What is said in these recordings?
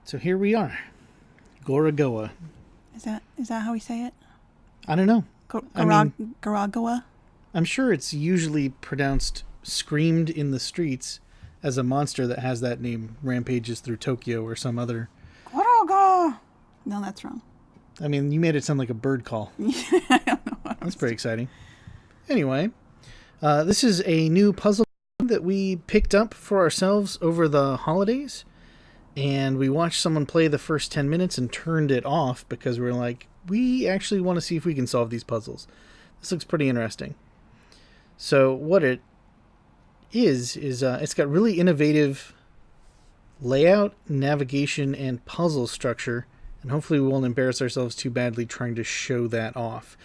So here we are. Gorogoa. Is that how we say it? I don't know. Gorogoa? I'm sure it's usually pronounced screamed in the streets as a monster that has that name rampages through Tokyo or some other. Gorogoa! No, that's wrong. I mean, you made it sound like a bird call. I don't know. That's pretty exciting. Anyway, this is a new puzzle that we picked up for ourselves over the holidays. And we watched someone play the first 10 minutes and turned it off because we were like, we actually want to see if we can solve these puzzles. This looks pretty interesting. So what it is it's got really innovative layout, navigation, and puzzle structure. And hopefully we won't embarrass ourselves too badly trying to show that off.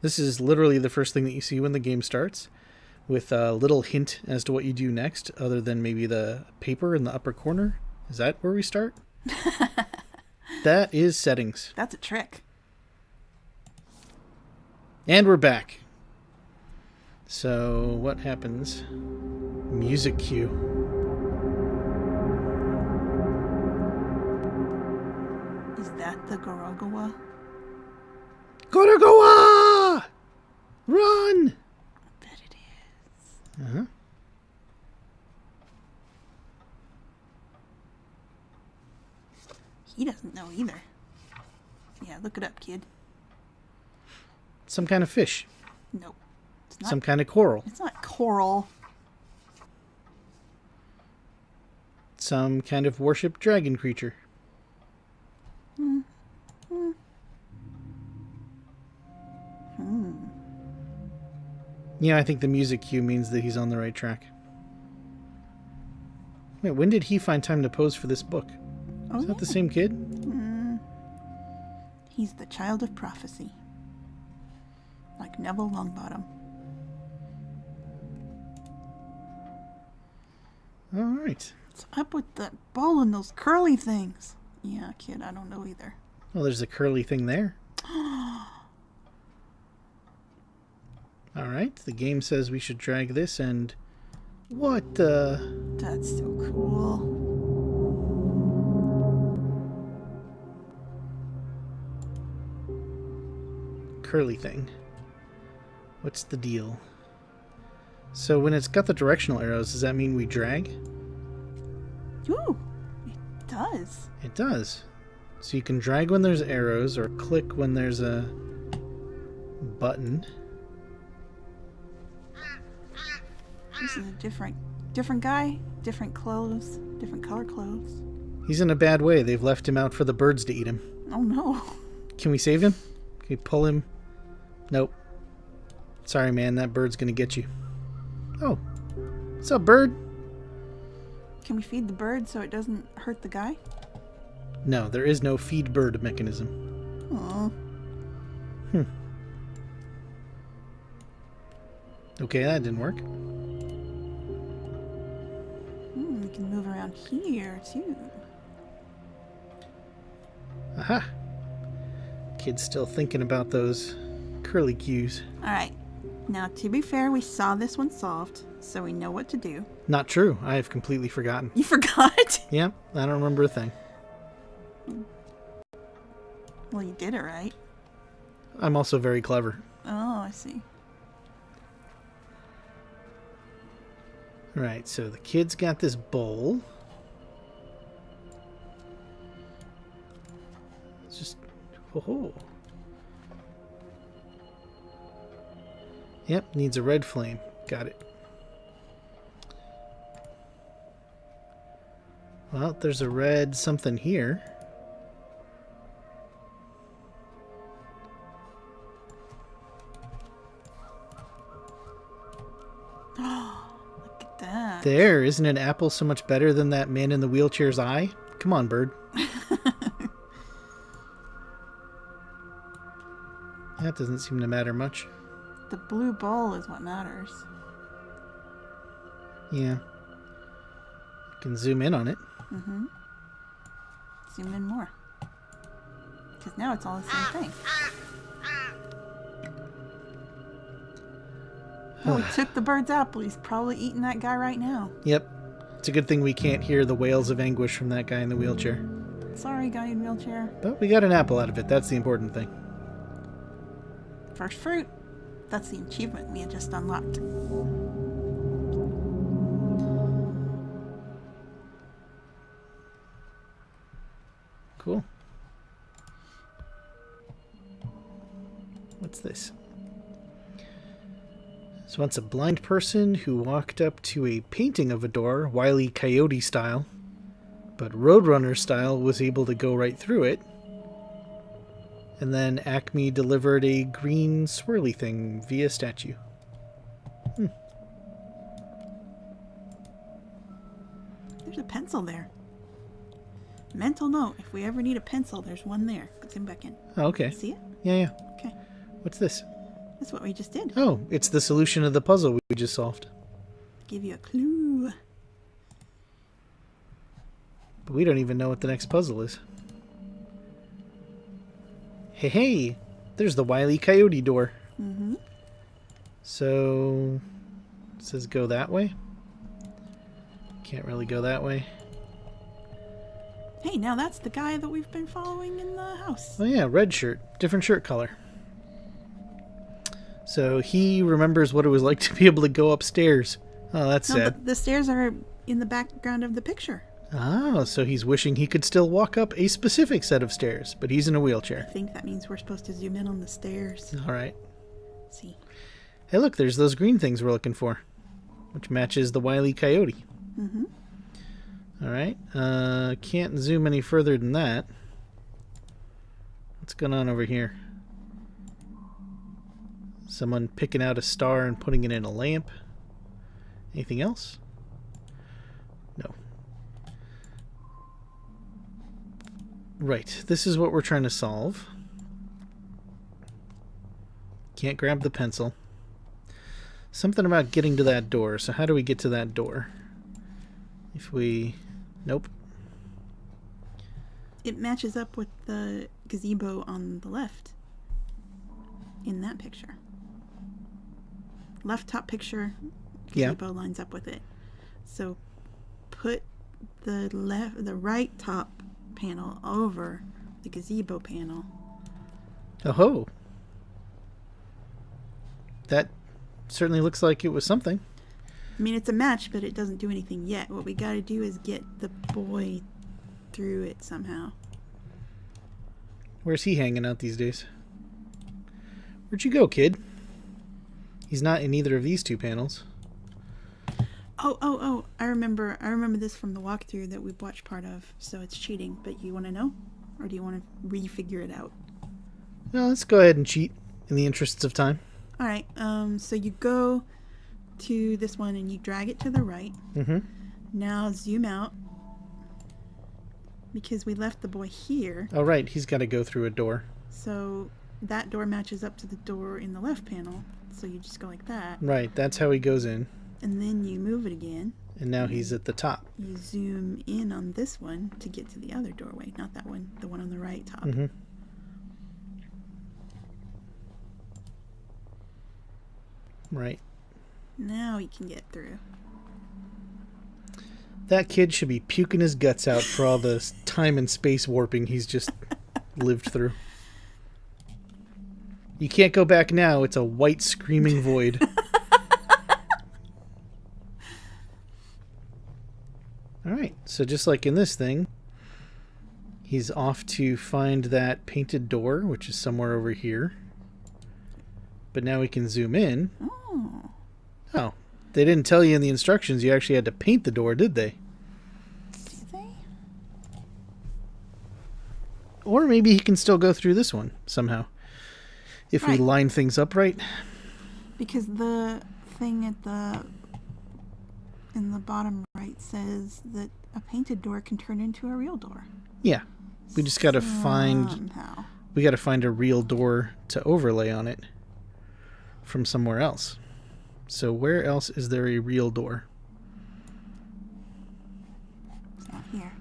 This is literally the first thing that you see when the game starts, with a little hint as to what you do next, other than maybe the paper in the upper corner. Is that where we start? That is settings. That's a trick. And we're back. So what happens? Music cue. Is that the Gorogoa? Gorogoa! Run! I bet it is. Uh-huh. He doesn't know either. Yeah, look it up, kid. Some kind of fish. Nope. It's not, Some kind of coral. It's not coral. Some kind of worshipped dragon creature. Yeah, I think the music cue means that he's on the right track. Wait, when did he find time to pose for this book? Oh, Is that the same kid? He's the child of prophecy. Like Neville Longbottom. All right. What's up with that ball and those curly things? Yeah, kid, I don't know either. Well, there's a curly thing there. All right. The game says we should drag this and... What the... That's so cool. Curly thing. What's the deal? So when it's got the directional arrows, does that mean we drag? Ooh, it does. It does. So you can drag when there's arrows or click when there's a button. This is a different guy, different clothes, different color clothes. He's in a bad way. They've left him out for the birds to eat him. Oh no. Can we save him? Can we pull him? Nope. Sorry, man. That bird's gonna get you. Oh. What's up, bird? Can we feed the bird so it doesn't hurt the guy? No, there is no feed bird mechanism. Aw. Okay, that didn't work. We can move around here too. Aha. Kid's still thinking about those curly cues. Alright. Now, to be fair, we saw this one solved, so we know what to do. Not true. I have completely forgotten. You forgot? Yeah, I don't remember a thing. Well, you did it right. I'm also very clever. Oh, I see. Right, so the kid's got this bowl. It's just... Oh. Yep, needs a red flame. Got it. Well, there's a red something here. Look at that. There, isn't an apple so much better than that man in the wheelchair's eye? Come on, bird. That doesn't seem to matter much. The blue ball is what matters. Yeah. You can zoom in on it. Mm-hmm. Zoom in more. Because now it's all the same thing. Oh, he took the bird's apple. He's probably eating that guy right now. Yep. It's a good thing we can't hear the wails of anguish from that guy in the wheelchair. Sorry, guy in wheelchair. But we got an apple out of it. That's the important thing. First fruit. That's the achievement we had just unlocked. Cool. What's this? So once a blind person who walked up to a painting of a door, Wile E. Coyote style, but Roadrunner style was able to go right through it. And then Acme delivered a green swirly thing via statue. There's a pencil there. Mental note, if we ever need a pencil, there's one there. Put him back in. Oh, okay. See it? Yeah. Okay. What's this? That's what we just did. Oh, it's the solution of the puzzle we just solved. Give you a clue. But we don't even know what the next puzzle is. Hey, there's the Wile E. Coyote door. Mm-hmm. So, it says go that way. Can't really go that way. Hey, now that's the guy that we've been following in the house. Oh yeah, red shirt. Different shirt color. So he remembers what it was like to be able to go upstairs. Oh, that's No, sad. the stairs are in the background of the picture. Oh, so he's wishing he could still walk up a specific set of stairs, but he's in a I wheelchair. think that means we're supposed to zoom in on the stairs. All right. See. Hey, look, there's those green things we're looking for, which matches the Wile E. Coyote. Mm-hmm. All right. Can't zoom any further than that. What's going on over here? Someone picking out a star and putting it in a lamp. Anything else? No. Right. This is what we're trying to solve. Can't grab the pencil. Something about getting to that door. So how do we get to that door? If we... Nope. It matches up with the gazebo on the left. In that picture. Left top picture, gazebo lines up with it. So put the right top panel over the gazebo panel. Oh-ho. That certainly looks like it was something. I mean, it's a match, but it doesn't do anything yet. What we gotta do is get the boy through it somehow. Where's he hanging out these days? Where'd you go, kid? He's not in either of these two panels. Oh, I remember this from the walkthrough that we've watched part of, so it's cheating, but you want to know? Or do you want to refigure it out? No, let's go ahead and cheat in the interests of time. Alright, so you go to this one and you drag it to the right. Mm-hmm. Now zoom out. Because we left the boy here. Oh, right. He's got to go through a door. So that door matches up to the door in the left panel. So you just go like that. Right. That's how he goes in. And then you move it again. And now he's at the top. You zoom in on this one to get to the other doorway. Not that one. The one on the right top. Mm-hmm. Right. Now he can get through. That kid should be puking his guts out for all the time and space warping he's just lived through. You can't go back now. It's a white screaming void. Alright, so just like in this thing, he's off to find that painted door, which is somewhere over here. But now we can zoom in. Oh. Oh, they didn't tell you in the instructions you actually had to paint the door, did they? Did they? Or maybe he can still go through this one somehow. If we Right. line things up right. Because the thing in the bottom right says that a painted door can turn into a real door. Yeah. We just gotta find Somehow. a real door to overlay on it from somewhere else. So where else is there a real door? It's not here.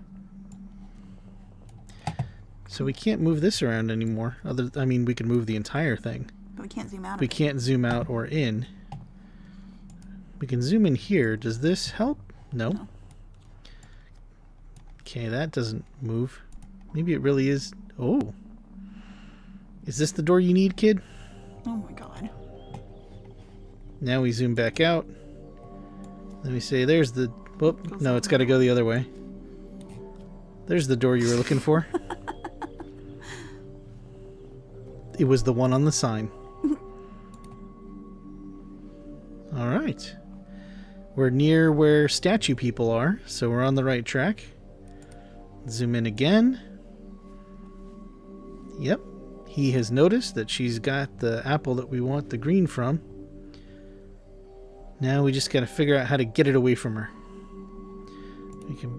So we can't move this around anymore. We can move the entire thing. But we can't zoom out. We of it. can't zoom out or in. We can zoom in here. Does this help? No. No. Okay, that doesn't move. Maybe it really is. Oh. Is this the door you need, kid? Oh my god. Now we zoom back out. Let me say, there's the... Whoop. No, it's got to go the other way. There's the door you were looking for. It was the one on the sign. Alright. We're near where statue people are, so we're on the right track. Zoom in again. Yep. He has noticed that she's got the apple that we want the green from. Now we just gotta figure out how to get it away from her. We can...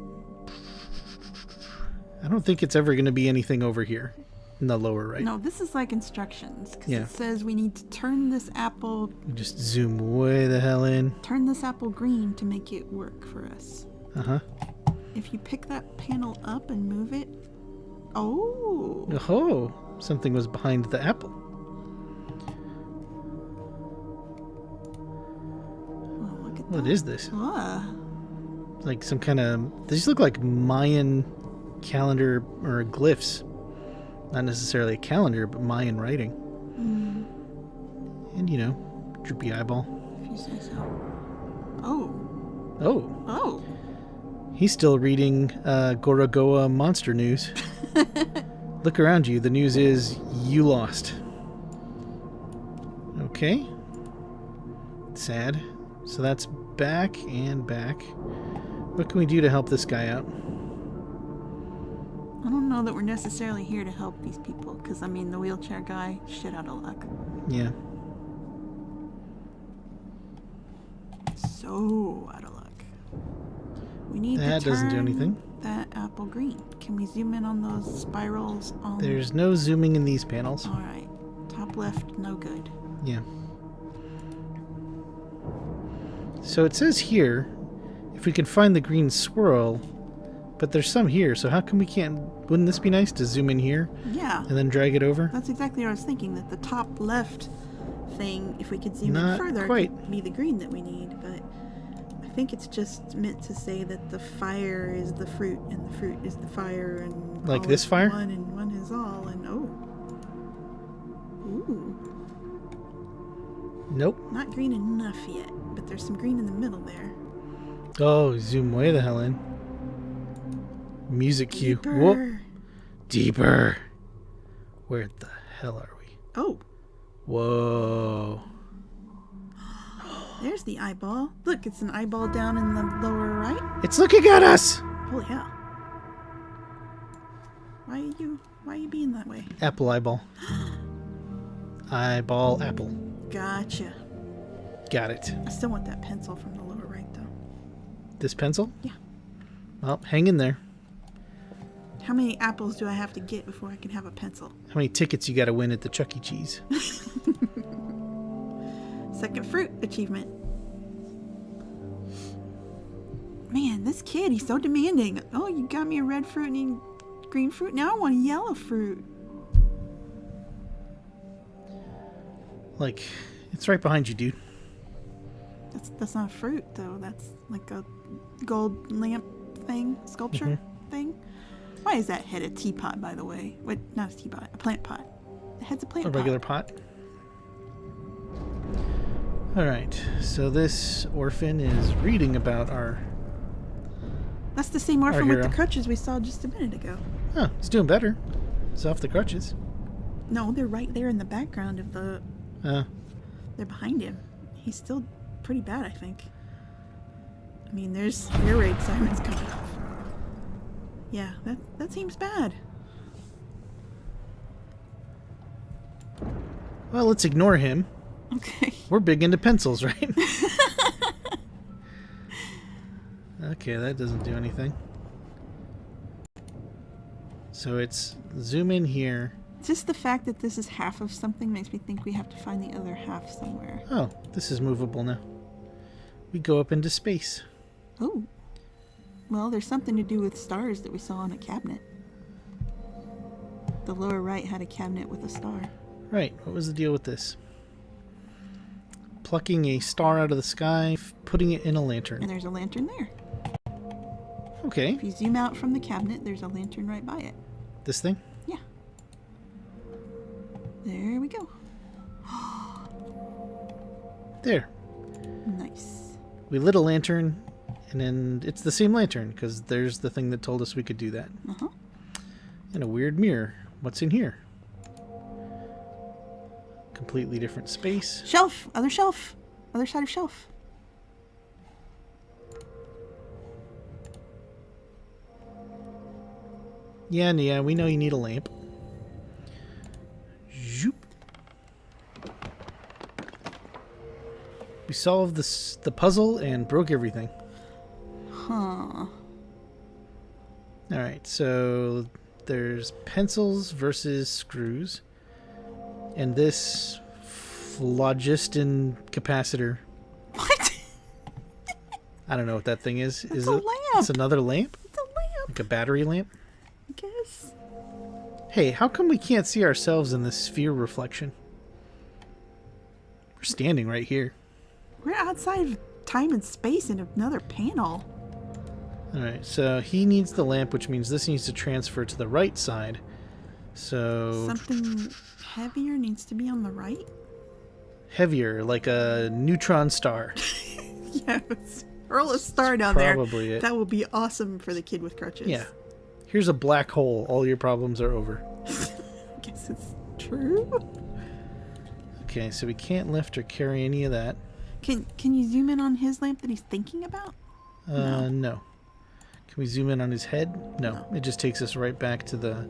I don't think it's ever gonna be anything over here in the lower right. No, this is like instructions. Because Yeah. it says we need to turn this apple... We just zoom way the hell in. Turn this apple green to make it work for us. Uh-huh. If you pick that panel up and move it... Oh! Oh, something was behind the apple. Oh, look at What that. is this? Ah. Like some kind of... These look like Mayan calendar or glyphs. Not necessarily a calendar, but Mayan writing. Mm, And, you know, droopy eyeball. if you say so. Oh. Oh, Oh. he's still reading Gorogoa monster news. Look around you. The news is you lost. Okay. Sad. So that's back and back. What can we do to help this guy out? I don't know that we're necessarily here to help these people. Because, I mean, the wheelchair guy, shit out of luck. Yeah. So out of luck. We need That to doesn't do turn anything. that apple green. Can we zoom in on those spirals? On... There's no zooming in these panels. Alright. Top left, no good. Yeah. So it says here, if we can find the green swirl, but there's some here, so how come we can't... Wouldn't this be nice to zoom in here Yeah. and then drag it over? That's exactly what I was thinking, that the top left thing, if we could zoom Not in further, quite. could be the green that we need, but I think it's just meant to say that the fire is the fruit, and the fruit is the fire, and Like all this is fire? one, and one is all, and oh. Ooh. Nope. Not green enough yet, but there's some green in the middle there. Oh, zoom way the hell in. Music cue. Deeper. Whoop. Deeper. Where the hell are we? Oh, Whoa. there's the eyeball. Look, it's an eyeball down in the lower right. It's looking at us! Holy hell. Why are you being that way? Apple eyeball. Eyeball apple. Gotcha. Got it. I still want that pencil from the lower right, though. This pencil? Yeah. Well, hang in there. How many apples do I have to get before I can have a pencil? How many tickets you gotta win at the Chuck E. Cheese? Second fruit achievement. Man, this kid, he's so demanding. Oh, you got me a red fruit and a green fruit. Now I want a yellow fruit. Like, it's right behind you, dude. That's not a fruit, though. That's like a gold lamp thing, sculpture thing. Why is that head a teapot, by the way? What? Not a teapot, a plant pot. The head's a plant A pot. regular pot. Alright, so this orphan is reading about our... That's the same orphan with the hero. crutches we saw just a minute ago. Oh, he's doing better. He's off the crutches. No, they're right there in the background of the... They're behind him. He's still pretty bad, I think. I mean, there's air raid sirens coming off. Yeah, that seems bad. Well, let's ignore him. Okay. We're big into pencils, right? Okay, that doesn't do anything. So it's zoom in here. Just the fact that this is half of something makes me think we have to find the other half somewhere. Oh, this is movable now. We go up into space. Oh. Well, there's something to do with stars that we saw on a cabinet. The lower right had a cabinet with a star. Right, what was the deal with this? Plucking a star out of the sky, putting it in a And lantern. there's a lantern there. Okay. If you zoom out from the cabinet, there's a lantern right by it. This thing? Yeah. There we go. There. Nice. We lit a lantern, and then it's the same lantern, because there's the thing that told us we could do that. Uh-huh. And a weird mirror. What's in here? Completely different space. Shelf! Other shelf! Other side of shelf. Yeah, we know you need a lamp. Zoop. We solved the puzzle and broke everything. Huh. Alright, so there's pencils versus screws. And this phlogiston capacitor. What? I don't know what that thing is. It's a lamp. It's another lamp? It's a lamp. Like a battery lamp? I guess. Hey, how come we can't see ourselves in this sphere reflection? We're standing right here. We're outside of time and space in another panel. Alright, so he needs the lamp, which means this needs to transfer to the right side. So... Something heavier needs to be on the right? heavier, like a neutron star. Yes. Hurl a star down there. Probably it. That will be awesome for the kid with crutches. Yeah. Here's a black hole. All your problems are over. I guess it's true. Okay, so we can't lift or carry any of that. Can you zoom in on his lamp that he's thinking about? No. Can we zoom in on his head? No. It just takes us right back to the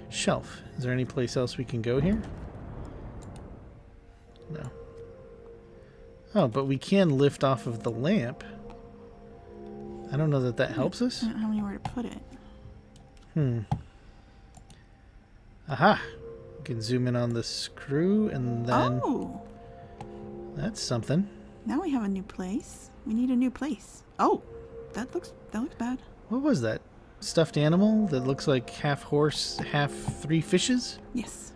shelf. Is there any place else we can go here? No. Oh, but we can lift off of the lamp. I don't know that that helps us. I don't have anywhere to put it. Aha! We can zoom in on the screw and then... Oh! That's something. Now we have a new place. We need a new place. Oh! That looks bad. What was that? Stuffed animal that looks like half horse, half three fishes? Yes.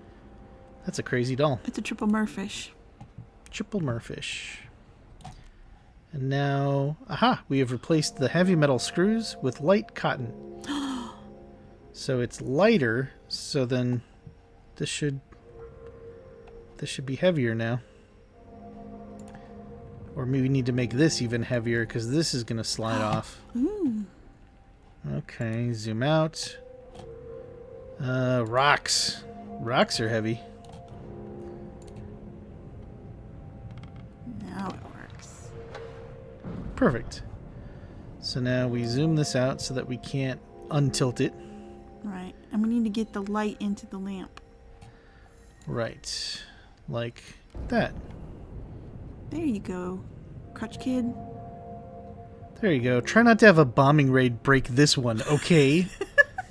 That's a crazy doll. It's a triple merfish. Triple merfish. And now, aha, we have replaced the heavy metal screws with light cotton. So it's lighter, so then this should be heavier now. Or maybe we need to make this even heavier because this is going to slide off. Ooh. Okay, zoom out. Rocks. Rocks are heavy. Now it works. Perfect. So now we zoom this out so that we can't untilt it. Right. And we need to get the light into the lamp. Right. Like that. There you go, Crutch Kid. There you go. Try not to have a bombing raid break this one, okay?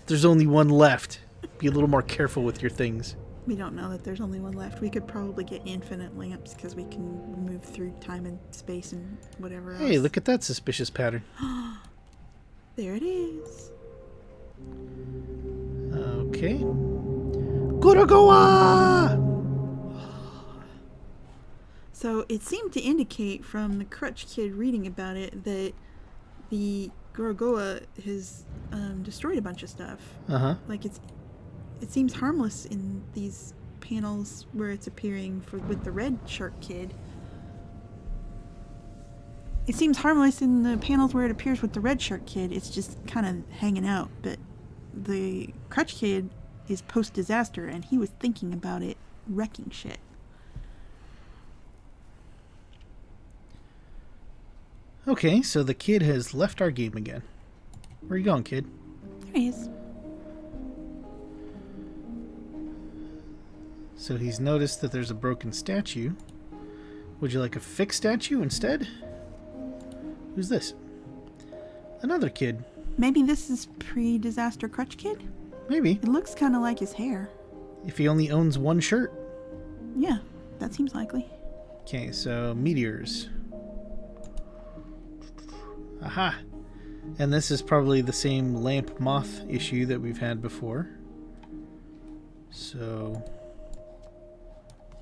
There's only one left. Be a little more careful with your things. We don't know that there's only one left. We could probably get infinite lamps because we can move through time and space and whatever else. Hey, look at that suspicious pattern. There it is. Okay. Gorogoa! So it seemed to indicate from the Crutch Kid reading about it that the Gorogoa has destroyed a bunch of stuff. Uh-huh. Like it seems harmless in these panels where it's appearing with the red shark kid. It seems harmless in the panels where it appears with the red shark kid. It's just kind of hanging out. But the Crutch Kid is post-disaster, and he was thinking about it wrecking shit. Okay, so the kid has left our game again. Where are you going, kid? There he is. So he's noticed that there's a broken statue. Would you like a fixed statue instead? Who's this? Another kid. Maybe this is pre-disaster Crutch Kid? Maybe. It looks kind of like his hair. If he only owns one shirt. Yeah, that seems likely. Okay, so meteors. Aha! And this is probably the same lamp moth issue that we've had before. So...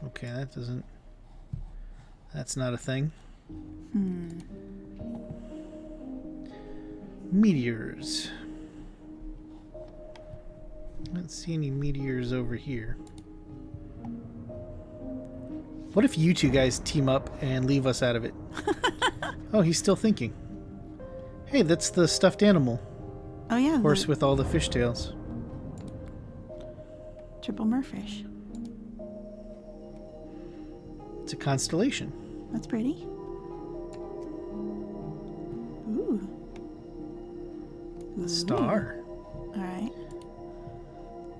okay, that's not a thing. Meteors. don't see any meteors over here. What if you two guys team up and leave us out of it? Oh, he's still thinking. Hey, that's the stuffed animal. Oh yeah, Horse with all the fishtails. triple merfish. It's a constellation. That's pretty. Ooh. A star. All right.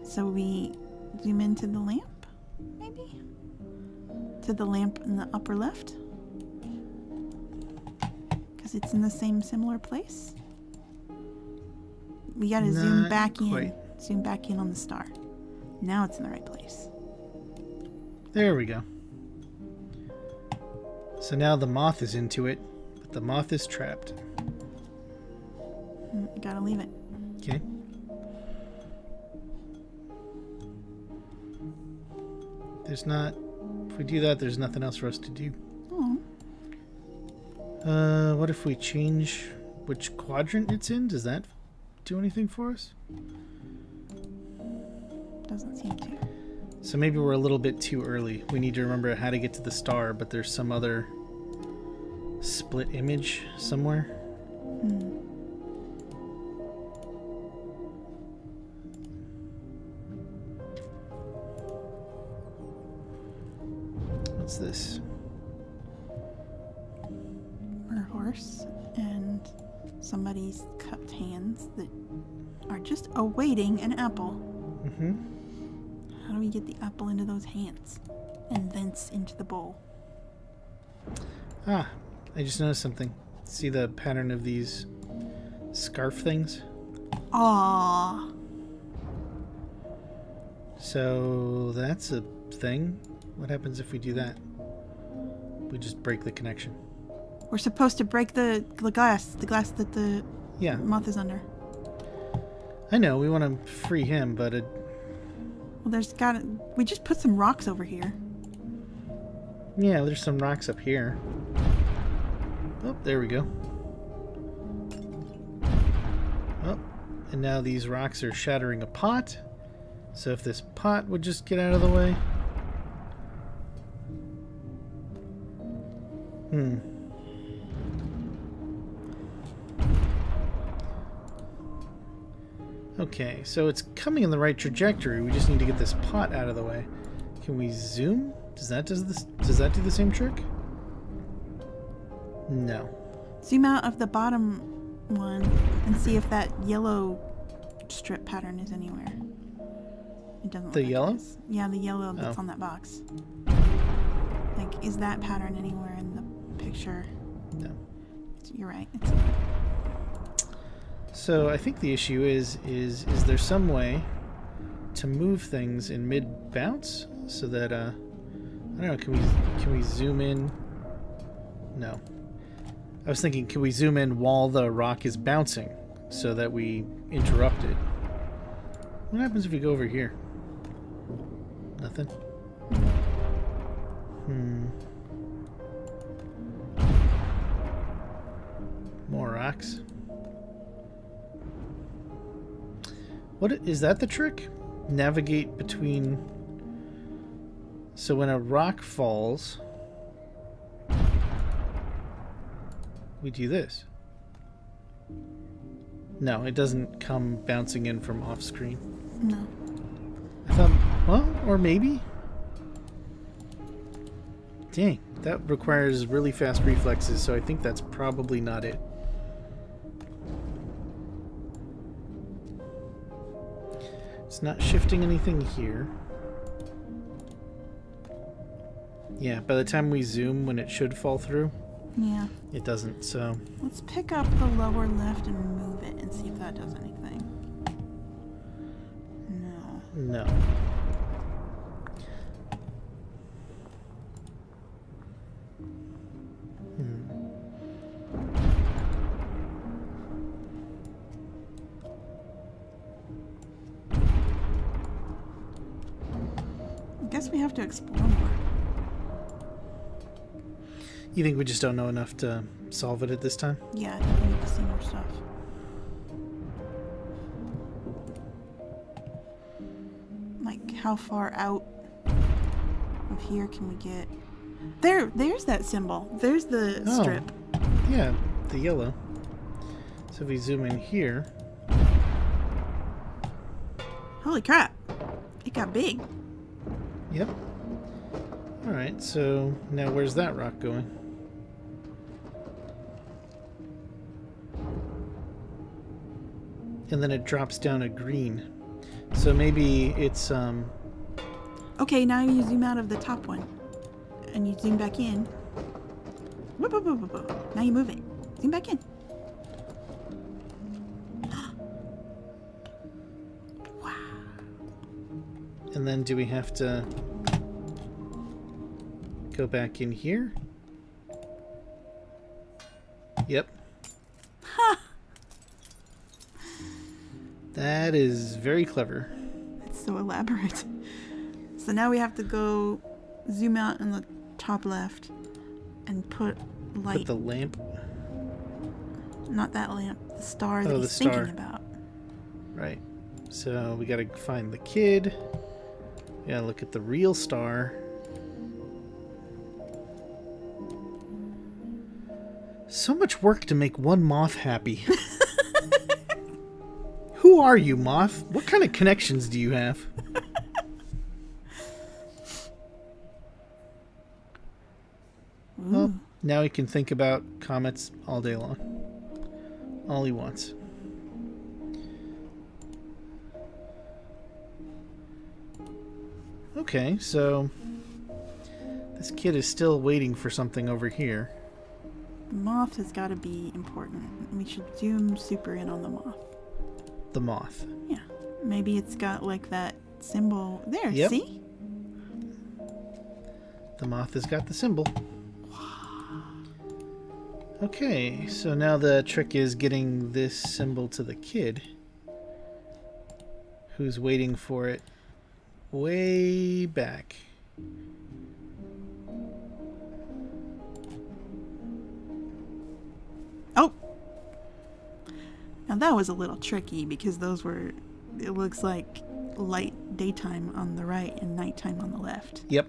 So we zoom into the lamp, maybe? To the lamp in the upper left? Because it's in the same similar place? We gotta zoom Not back quite. in. Zoom back in on the star. Now it's in the right place. There we go. So now the moth is into it, but the moth is trapped. Gotta leave it. Okay. There's not... If we do that, there's nothing else for us to do. Oh. What if we change which quadrant it's in? Does that do anything for us? Doesn't seem to. So maybe we're a little bit too early. We need to remember how to get to the star, but there's some other split image somewhere. What's this? Or a horse and somebody's cupped hands that are just awaiting an apple. Mm-hmm. How do we get the apple into those hands and thence into the bowl? Ah, I just noticed something. See the pattern of these scarf things? Aww. So that's a thing. What happens if we do that? We just break the connection. We're supposed to break the glass that the Yeah, moth is under. I know. We want to free him, but it... Well, we just put some rocks over here. Yeah, there's some rocks up here. Oh, there we go. Oh, and now these rocks are shattering a pot. So if this pot would just get out of the way. Okay, so it's coming in the right trajectory. We just need to get this pot out of the way. Can we zoom? Does that do the same trick? No. Zoom out of the bottom one and see if that yellow strip pattern is anywhere. It doesn't look The like it yellow? is. Yeah, the yellow that's Oh. on that box. Like, is that pattern anywhere in the picture? No. You're right. It's So I think the issue is there some way to move things in mid bounce so that I don't know, can we zoom in? No. I was thinking, can we zoom in while the rock is bouncing so that we interrupt it? What happens if we go over here? Nothing. More rocks. What is that the trick? Navigate between. So when a rock falls, we do this. No, it doesn't come bouncing in from off screen. no. I thought, well, or maybe. Dang, that requires really fast reflexes, so I think that's probably not it. It's not shifting anything here. Yeah, by the time we zoom when it should fall through, Yeah. it doesn't, so... Let's pick up the lower left and move it and see if that does anything. No. No. I guess we have to explore more. You think we just don't know enough to solve it at this time? Yeah, I think we need to see more stuff. how far out of here can we get? There's that symbol. There's the strip. Yeah, the yellow. So if we zoom in here. Holy crap. It got big. Yep. Alright, so now where's that rock going? And then it drops down a green. So maybe it's Okay, now you zoom out of the top one. And you zoom back in. Whoop, whoop, whoop, whoop, whoop. Now you move it. Zoom back in. Wow. And then do we have to go back in here? Yep. Ha! That is very clever. It's so elaborate. So now we have to go zoom out in the top left and put light. Put the lamp. Not that lamp. The star that Oh, he's the star. thinking about. Right. So we gotta find the kid. We gotta look at the real star. So much work to make one moth happy. Who are you, moth? What kind of connections do you have? Well, now he can think about comets all day long. All he wants. Okay, so this kid is still waiting for something over here. The moth has got to be important. We should zoom super in on the moth. The moth. Yeah. Maybe it's got like that symbol. There, Yep. see? The moth has got the symbol. Okay, so now the trick is getting this symbol to the kid, who's waiting for it way back. Oh! Now that was a little tricky because those were, it looks like light daytime on the right and nighttime on the left. Yep.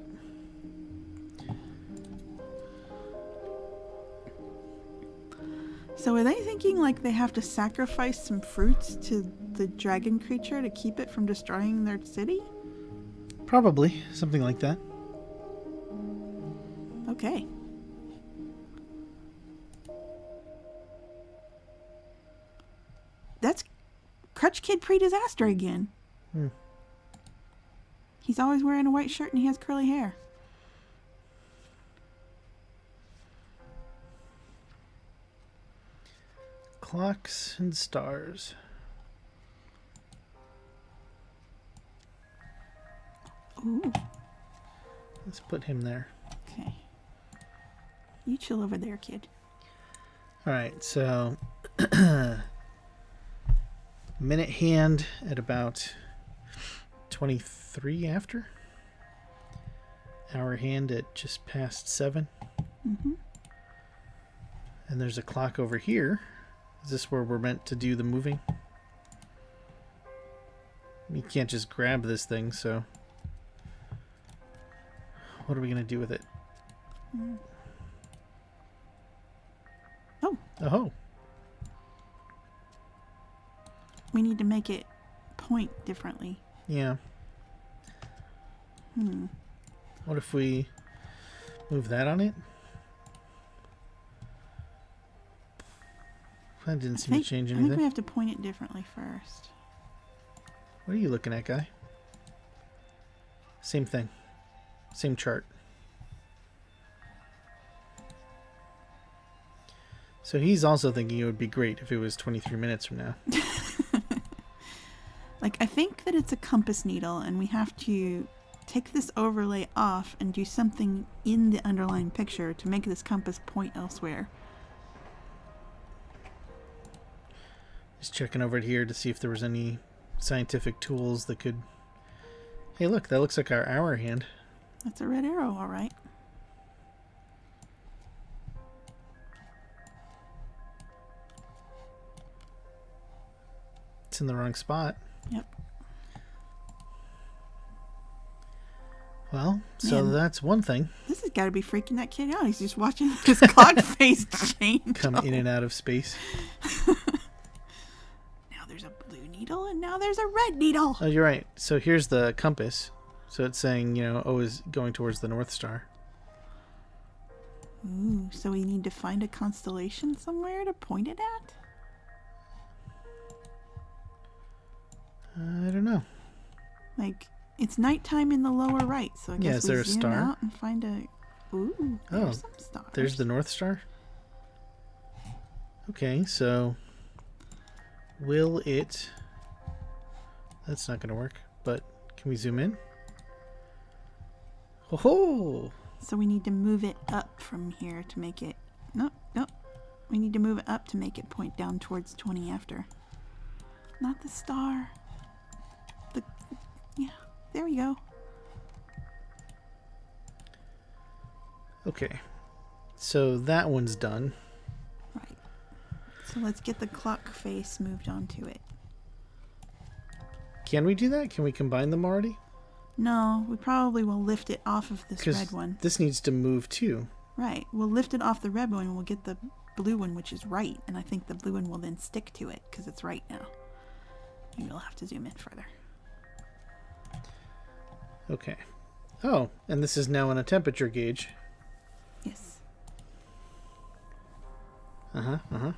So are they thinking like they have to sacrifice some fruits to the dragon creature to keep it from destroying their city? Probably. Something like that. Okay. That's Crutch Kid pre-disaster again. He's always wearing a white shirt and he has curly hair. Clocks and stars. Ooh. Let's put him there. Okay. You chill over there, kid. Alright, so minute hand at about 23 after. Hour hand at just past 7. Mm-hmm. And there's a clock over here. Is this where we're meant to do the moving? You can't just grab this thing, so what are we going to do with it? Oh, Oh, we need to make it point differently. yeah. What if we move that on it? That didn't seem to change I think we anything. have to point it differently first. What are you looking at, guy? Same thing. Same chart. So he's also thinking it would be great if it was 23 minutes from now. Like, I think that it's a compass needle and we have to take this overlay off and do something in the underlying picture to make this compass point elsewhere. Just checking over here to see if there was any scientific tools that could... Hey, look, that looks like our hour hand. That's a red arrow, all right. It's in the wrong spot. Yep. Well, so Man. that's one thing. This has got to be freaking that kid out. He's just watching this clock face change. Come in and out of space. Now there's a blue needle and now there's a red needle. Oh, you're right. So here's the compass. So it's saying, is going towards the North Star. Ooh, so we need to find a constellation somewhere to point it at? I don't know. Like, it's nighttime in the lower right, so I guess is we there a zoom star? out and find a... Ooh, there's Oh, some stars. There's the North Star. Okay, so will it... That's not going to work, but can we zoom in? Oh! So we need to move it up from here to make it... Nope. We need to move it up to make it point down towards 20 after. Not the star. Yeah, there we go. Okay, so that one's done. Right. So let's get the clock face moved onto it. Can we do that? Can we combine them already? No, we probably will lift it off of this 'Cause red one. this needs to move too. Right. We'll lift it off the red one and we'll get the blue one, which is right. And I think the blue one will then stick to it because it's right now. Maybe we'll have to zoom in further. Okay. Oh, and this is now on a temperature gauge. Yes. Uh-huh.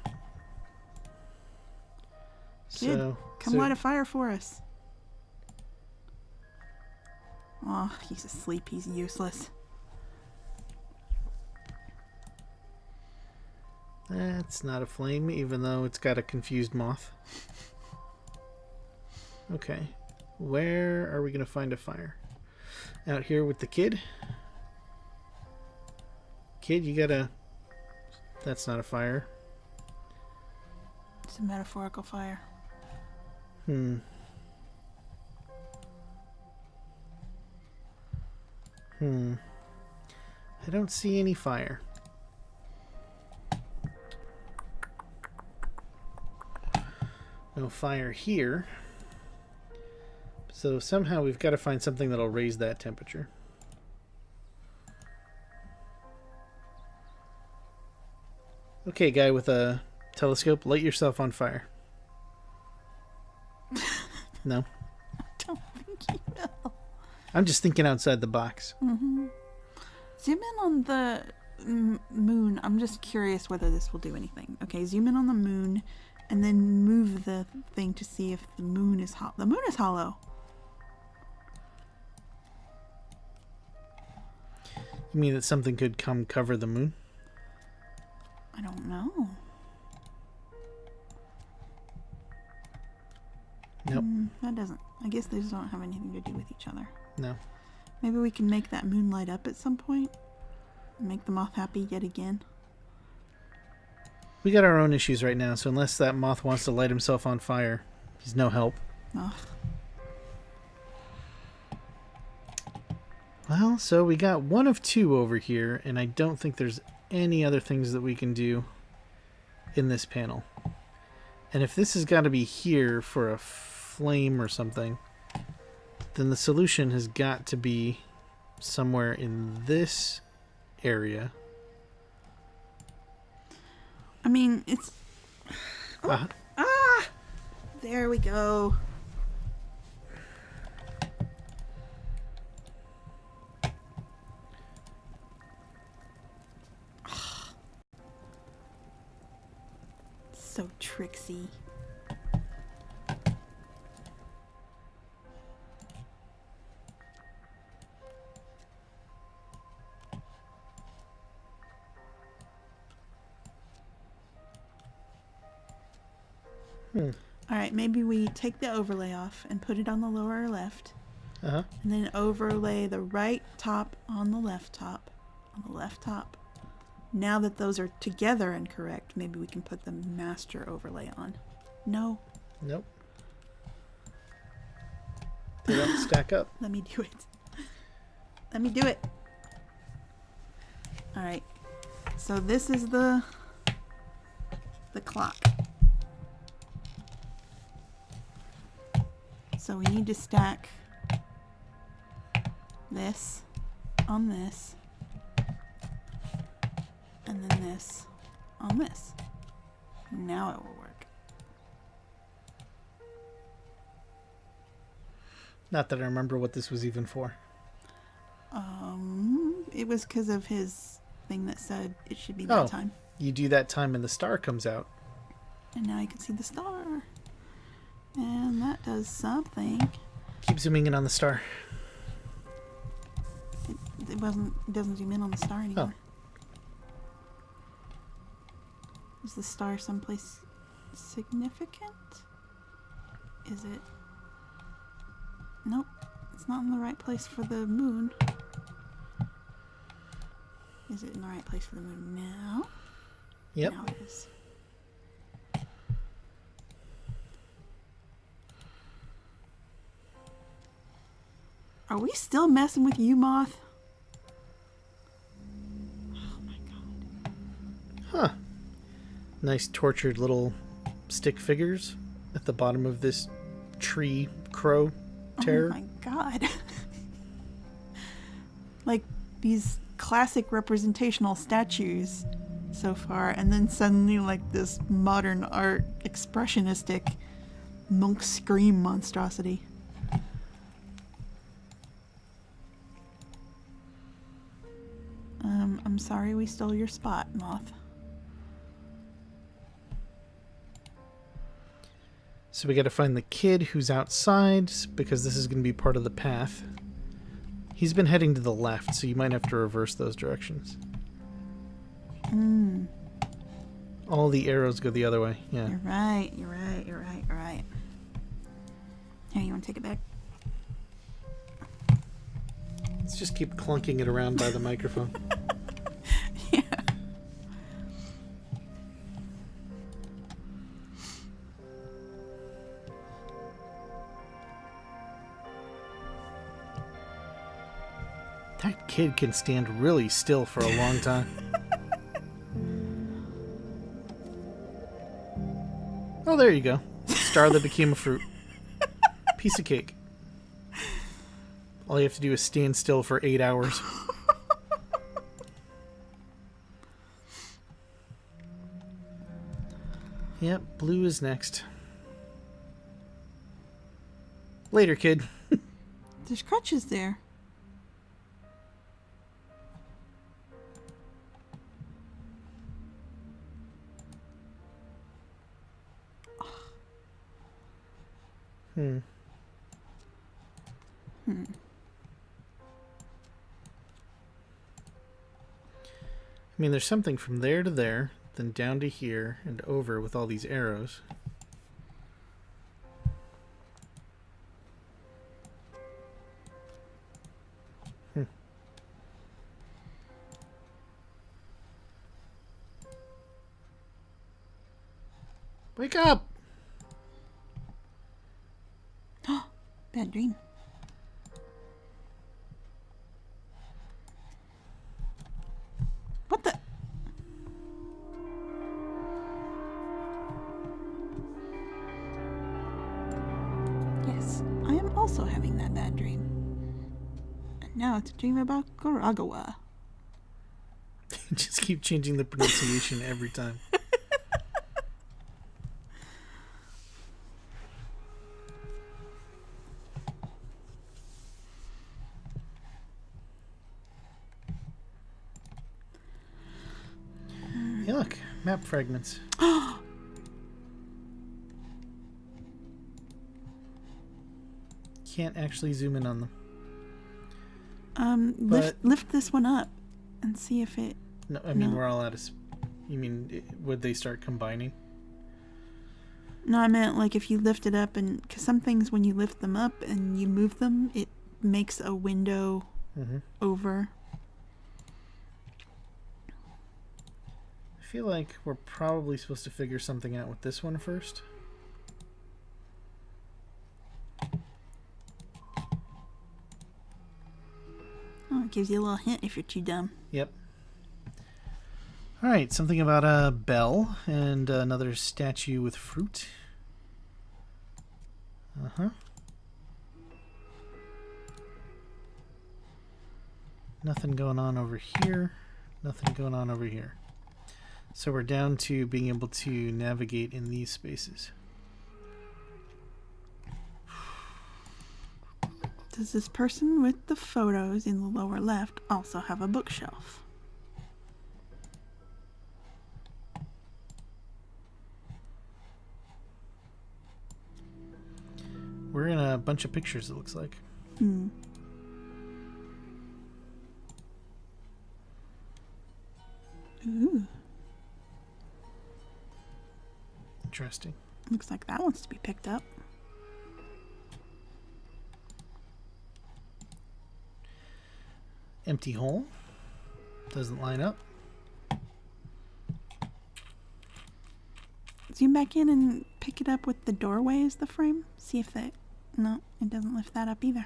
Kid, come light a fire for us. Oh, he's asleep. He's useless. That's not a flame, even though it's got a confused moth. Okay. Where are we going to find a fire? Out here with the kid? Kid, you gotta... That's not a fire. It's a metaphorical fire. I don't see any fire. No fire here. So somehow we've got to find something that'll raise that temperature. Okay, guy with a telescope, light yourself on fire. No? I don't think he will. I'm just thinking outside the box. Mm-hmm. Zoom in on the moon. I'm just curious whether this will do anything. Okay, zoom in on the moon and then move the thing to see if the moon is hollow. The moon is hollow. You mean that something could come cover the moon? I don't know. Nope. That doesn't. I guess these don't have anything to do with each other. No. Maybe we can make that moon light up at some point. Make the moth happy yet again. We got our own issues right now, so unless that moth wants to light himself on fire, he's no help. Ugh. Well, so we got one of two over here, and I don't think there's any other things that we can do in this panel. And if this has got to be here for a flame or something, then the solution has got to be somewhere in this area. I mean, it's... Oh. Ah! There we go. So tricksy. Alright, maybe we take the overlay off and put it on the lower left. Uh-huh. And then overlay the right top on the left top. On the left top. Now that those are together and correct, maybe we can put the master overlay on. No. Nope. They don't stack up. Let me do it. Let me do it. Alright. So this is the clock. So we need to stack this on this. And then this on this. Now it will work. Not that I remember what this was even for. It was because of his thing that said it should be that time. You do that time and the star comes out. And now you can see the star. And that does something. Keep zooming in on the star. It doesn't zoom in on the star anymore. Is the star someplace significant? Is it? Nope. It's not in the right place for the moon. Is it in the right place for the moon now? Yep. Now it is. Are we still messing with you, Moth? Oh my god. Huh. Nice tortured little stick figures at the bottom of this tree crow terror. Oh my god. Like these classic representational statues so far, and then suddenly like this modern art expressionistic monk scream monstrosity. I'm sorry we stole your spot, Moth. So we got to find the kid who's outside, because this is going to be part of the path. He's been heading to the left, so you might have to reverse those directions. All the arrows go the other way. Yeah. You're right. Here, you want to take it back? Let's just keep clunking it around by the microphone. Yeah. That kid can stand really still for a long time. Oh, there you go. Star that became a fruit. Piece of cake. All you have to do is stand still for 8 hours. Yep, blue is next. Later, kid. There's crutches there. I mean, there's something from there to there, then down to here, and over with all these arrows. Wake up! Bad dream. What the? Yes, I am also having that bad dream. And now it's a dream about Gorogoa. Just keep changing the pronunciation every time. Hey, look, map fragments. Can't actually zoom in on them. Lift this one up and see if it... No, I mean, we're all out of... You mean, would they start combining? No, I meant like if you lift it up, and... Because some things, when you lift them up and you move them, it makes a window over. I feel like we're probably supposed to figure something out with this one first. Oh, it gives you a little hint if you're too dumb. Yep. Alright, something about a bell and another statue with fruit. Nothing going on over here. Nothing going on over here. So we're down to being able to navigate in these spaces. Does this person with the photos in the lower left also have a bookshelf? We're in a bunch of pictures, it looks like. Hmm. Ooh. Interesting. Looks like that wants to be picked up. Empty hole. Doesn't line up. Zoom back in and pick it up with the doorway as the frame. See if that... No, it doesn't lift that up either.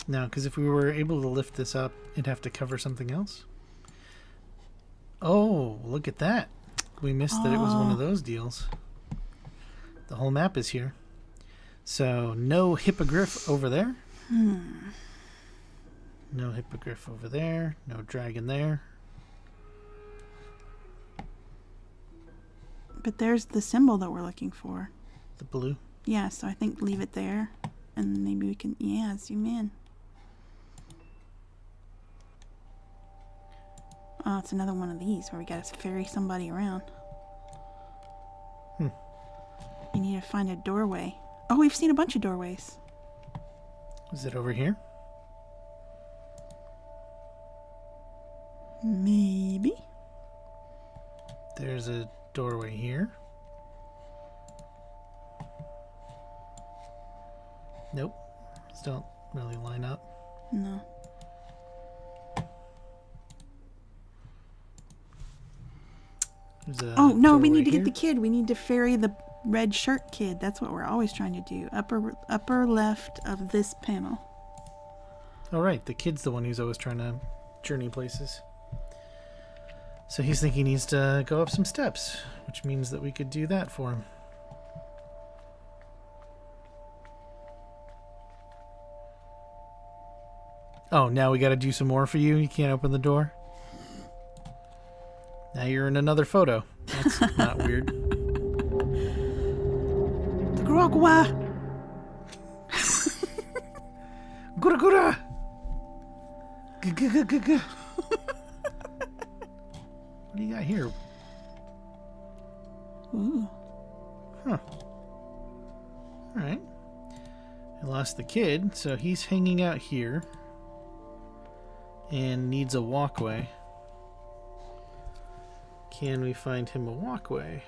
No, because if we were able to lift this up, it'd have to cover something else. Oh, look at that. We missed that it was one of those deals. The whole map is here. So, no hippogriff over there. No hippogriff over there. No dragon there. But there's the symbol that we're looking for. The blue. Yeah, so I think leave it there. And maybe we can, yeah, zoom in. Oh, it's another one of these where we gotta ferry somebody around. You need to find a doorway. Oh, we've seen a bunch of doorways. Is it over here? Maybe. There's a doorway here. Nope. Still don't really line up. No. Oh, no, we need to get the kid. We need to ferry the red shirt kid. That's what we're always trying to do. Upper left of this panel. Oh, right. The kid's the one who's always trying to journey places. So he's thinking he needs to go up some steps, which means that we could do that for him. Oh, now we got to do some more for you? You can't open the door? Now you're in another photo. That's not weird. The Gorogoa! Gorogoa! What do you got here? Ooh. Huh. Alright. I lost the kid, so he's hanging out here. And needs a walkway. Can we find him a walkway?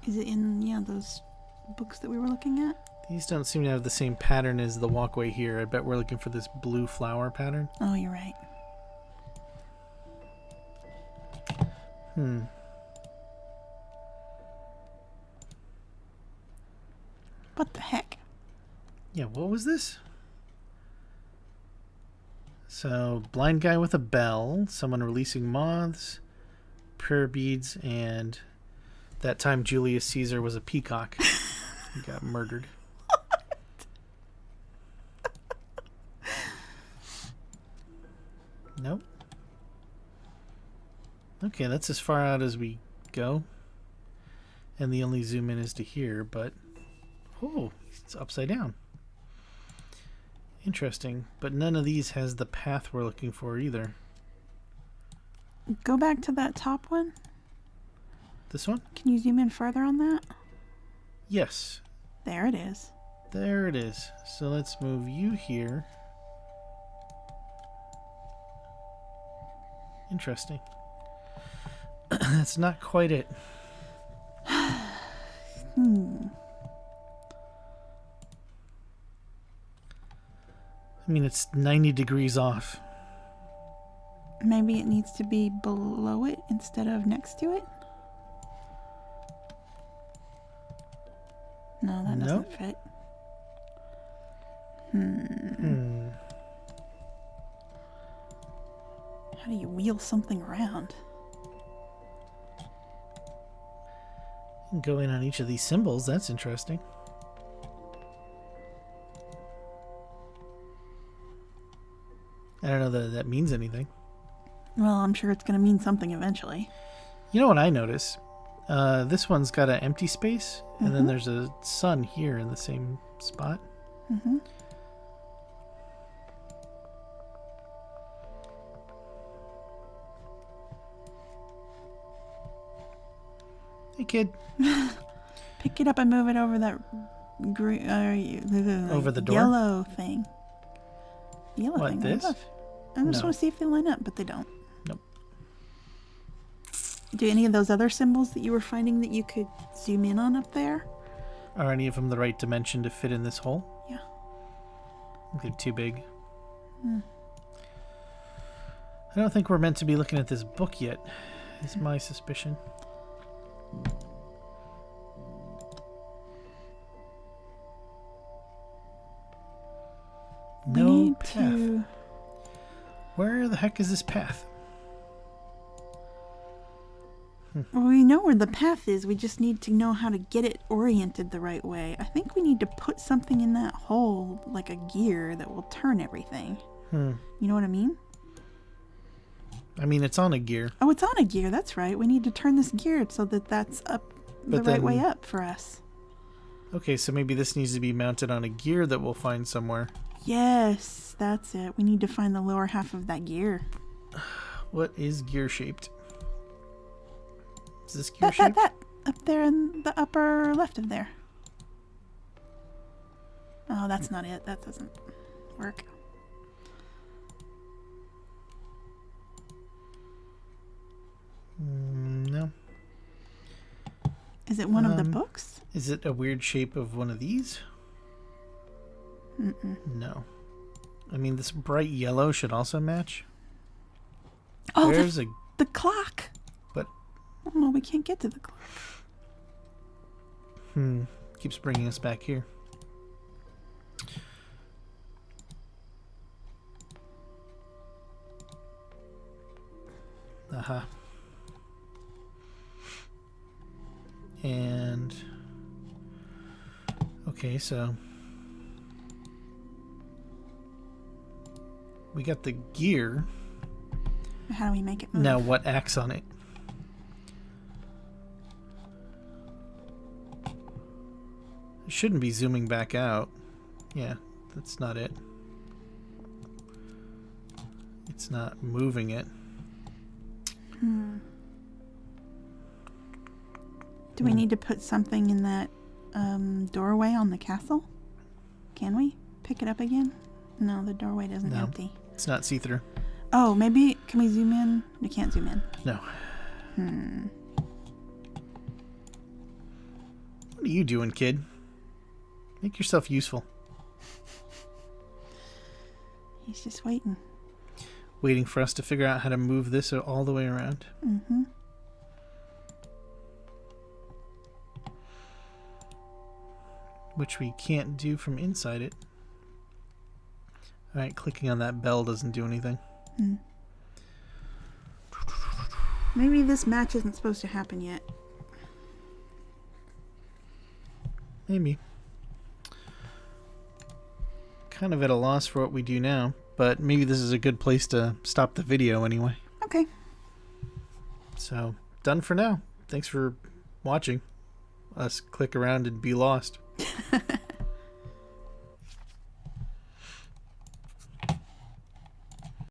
Is it in, yeah, those books that we were looking at? These don't seem to have the same pattern as the walkway here. I bet we're looking for this blue flower pattern. Oh, you're right. What the heck? Yeah, what was this? So, blind guy with a bell, someone releasing moths, prayer beads, and that time Julius Caesar was a peacock. He got murdered. Nope. Okay, that's as far out as we go. And the only zoom in is to here, but... Oh, it's upside down. Interesting, but none of these has the path we're looking for either. Go back to that top one. This one? Can you zoom in further on that? Yes. There it is. There it is. So let's move you here. Interesting. That's not quite it. I mean, it's 90 degrees off. Maybe it needs to be below it instead of next to it? No, that doesn't fit. How do you wheel something around? You can go in on each of these symbols. That's interesting. I don't know that that means anything. Well, I'm sure it's going to mean something eventually. You know what I notice? This one's got an empty space, and then there's a sun here in the same spot. Mm-hmm. Hey, kid. Pick it up and move it over that green, Over the door? yellow thing. Yellow What, thing. this? Above. I just No. want to see if they line up, but they don't. Nope. Do any of those other symbols that you were finding that you could zoom in on up there? Are any of them the right dimension to fit in this hole? Yeah. I think they're too big. I don't think we're meant to be looking at this book yet. Is my suspicion. We No need path. to... Where the heck is this path? Well, we know where the path is. We just need to know how to get it oriented the right way. I think we need to put something in that hole, like a gear, that will turn everything. You know what I mean? I mean, it's on a gear. Oh, it's on a gear. That's right. We need to turn this gear so that that's up the But right way then- up for us. Okay, so maybe this needs to be mounted on a gear that we'll find somewhere. Yes, that's it. We need to find the lower half of that gear. What is gear shaped? Is this gear shaped? That. Up there in the upper left of there. Oh, that's not it. That doesn't work. No. Is it one of the books? Is it a weird shape of one of these? Mm-mm. No. I mean, this bright yellow should also match. Oh, There's the clock. But Oh, no, we can't get to the clock. keeps bringing us back here. Aha. And okay, so we got the gear. How do we make it move? Now what acts on it? It shouldn't be zooming back out. Yeah, that's not it. It's not moving it. Do we need to put something in that doorway on the castle? Can we pick it up again? No, the doorway doesn't No. empty. It's not see-through. Oh, maybe, can we zoom in? We can't zoom in. No. What are you doing, kid? Make yourself useful. He's just waiting. Waiting for us to figure out how to move this all the way around. Mm-hmm. Which we can't do from inside it. Alright, clicking on that bell doesn't do anything. Maybe this match isn't supposed to happen yet. Maybe. Kind of at a loss for what we do now, but maybe this is a good place to stop the video anyway. Okay. So, done for now. Thanks for watching us click around and be lost.